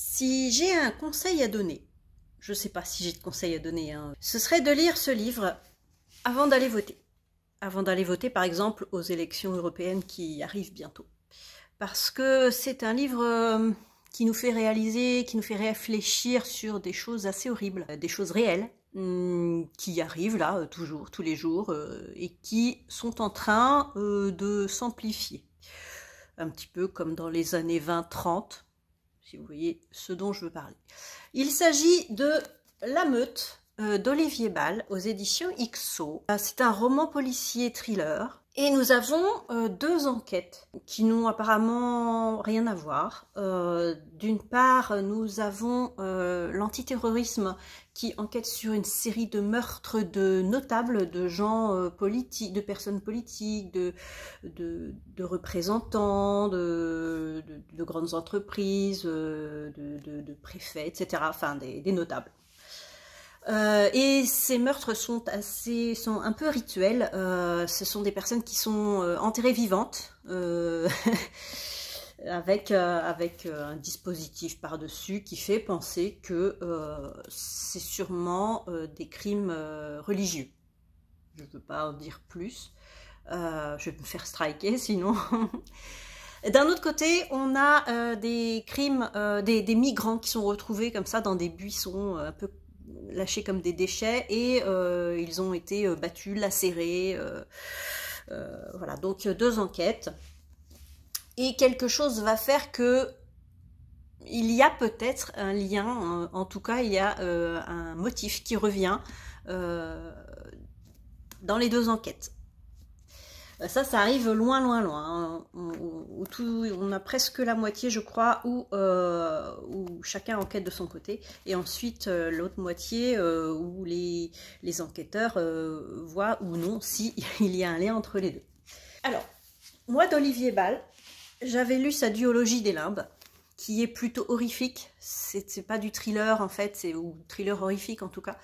Si j'ai un conseil à donner, je ne sais pas si j'ai de conseils à donner, hein, ce serait de lire ce livre avant d'aller voter. Avant d'aller voter, par exemple, aux élections européennes qui arrivent bientôt. Parce que c'est un livre qui nous fait réaliser, qui nous fait réfléchir sur des choses assez horribles, des choses réelles, qui arrivent là, toujours, tous les jours, et qui sont en train de s'amplifier. Un petit peu comme dans les années 20-30, si vous voyez ce dont je veux parler. Il s'agit de La Meute d'Olivier Bal aux éditions XO. C'est un roman policier thriller. Et nous avons deux enquêtes qui n'ont apparemment rien à voir. D'une part, nous avons l'antiterrorisme qui enquête sur une série de meurtres de notables, de gens politiques, de personnes politiques, de représentants, de grandes entreprises, de préfets, etc. Enfin, des notables. Et ces meurtres sont un peu rituels. Ce sont des personnes qui sont enterrées vivantes, avec un dispositif par-dessus qui fait penser que c'est sûrement des crimes religieux. Je ne veux pas en dire plus. Je vais me faire striker sinon. D'un autre côté, on a des crimes, des migrants qui sont retrouvés comme ça dans des buissons un peu lâchés comme des déchets et ils ont été battus, lacérés. Voilà, donc deux enquêtes. Et quelque chose va faire que il y a peut-être un lien, en tout cas il y a un motif qui revient dans les deux enquêtes. Ça arrive loin, loin, loin. On a presque la moitié, je crois, où chacun enquête de son côté. Et ensuite, l'autre moitié où les enquêteurs voient ou non s'il y a un lien entre les deux. Alors, moi, d'Olivier Bal, j'avais lu sa duologie des limbes, qui est plutôt horrifique. C'est pas du thriller, en fait, ou thriller horrifique, en tout cas.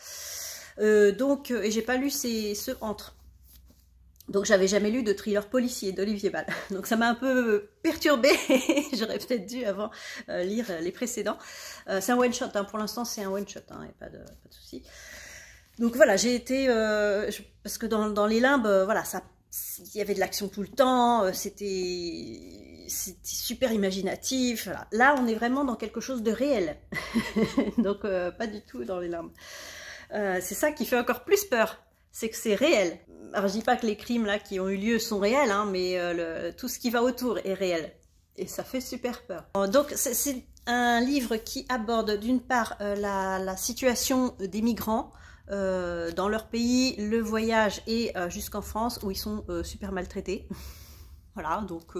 Et j'ai pas lu ceux entre. Donc j'avais jamais lu de thriller policier d'Olivier Bal. Donc ça m'a un peu perturbée. J'aurais peut-être dû avant lire les précédents. C'est un one-shot, hein. Pour l'instant c'est un one-shot, hein. Il n'y a pas de souci. Donc voilà, j'ai été... parce que dans les limbes, voilà, il y avait de l'action tout le temps, c'était super imaginatif. Voilà. Là on est vraiment dans quelque chose de réel. Donc pas du tout dans les limbes. C'est ça qui fait encore plus peur. C'est que c'est réel. Alors je dis pas que les crimes là qui ont eu lieu sont réels, hein, mais tout ce qui va autour est réel. Et ça fait super peur. Donc c'est un livre qui aborde d'une part la situation des migrants dans leur pays, le voyage et jusqu'en France où ils sont super maltraités. Voilà, donc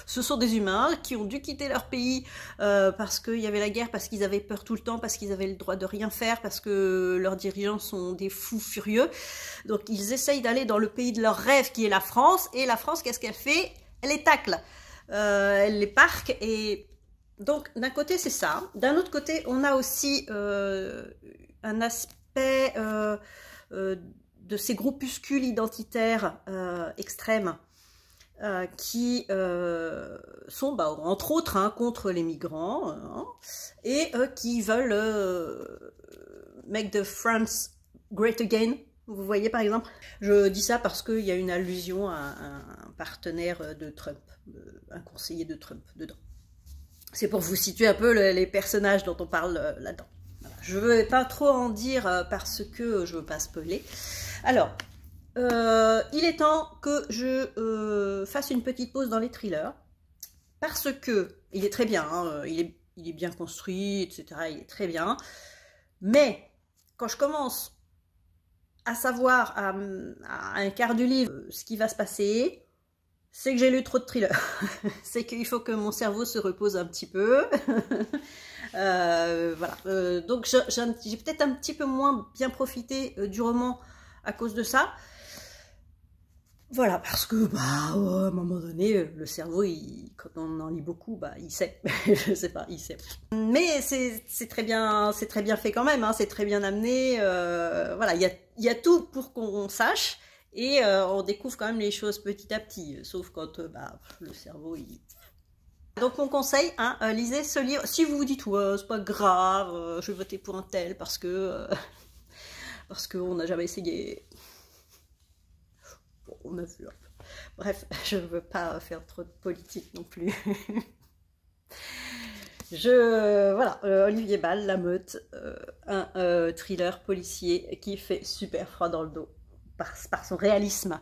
ce sont des humains qui ont dû quitter leur pays parce qu'il y avait la guerre, parce qu'ils avaient peur tout le temps, parce qu'ils avaient le droit de rien faire, parce que leurs dirigeants sont des fous furieux. Donc ils essayent d'aller dans le pays de leurs rêves qui est la France, et la France, qu'est-ce qu'elle fait? Elle les tacle, elle les parque, et donc d'un côté c'est ça. D'un autre côté, on a aussi un aspect de ces groupuscules identitaires extrêmes, qui sont entre autres contre les migrants et qui veulent make the France great again. Vous voyez par exemple, je dis ça parce qu'il y a une allusion à un partenaire de Trump, un conseiller de Trump dedans. C'est pour vous situer un peu les personnages dont on parle là-dedans. Voilà. Je ne vais pas trop en dire parce que je ne veux pas spoiler. Alors, il est temps que je fasse une petite pause dans les thrillers, parce que il est très bien, hein, il est bien construit, etc. Il est très bien, mais quand je commence à savoir à un quart du livre ce qui va se passer, c'est que j'ai lu trop de thrillers. C'est qu'il faut que mon cerveau se repose un petit peu. Voilà. Donc j'ai peut-être un petit peu moins bien profité du roman à cause de ça. Voilà, parce que à un moment donné, le cerveau, quand on en lit beaucoup, il sait. Je sais pas, il sait. Mais c'est très bien fait quand même, hein, c'est très bien amené. Voilà, il y a tout pour qu'on sache, et on découvre quand même les choses petit à petit. Sauf quand le cerveau, Donc mon conseil, hein, lisez ce livre. Si vous vous dites ouais, c'est pas grave, je vais voter pour un tel parce que parce qu'on n'a jamais essayé. Bon, on a vu. Bref, je ne veux pas faire trop de politique non plus. Voilà, Olivier Bal, La Meute, un thriller policier qui fait super froid dans le dos par son réalisme.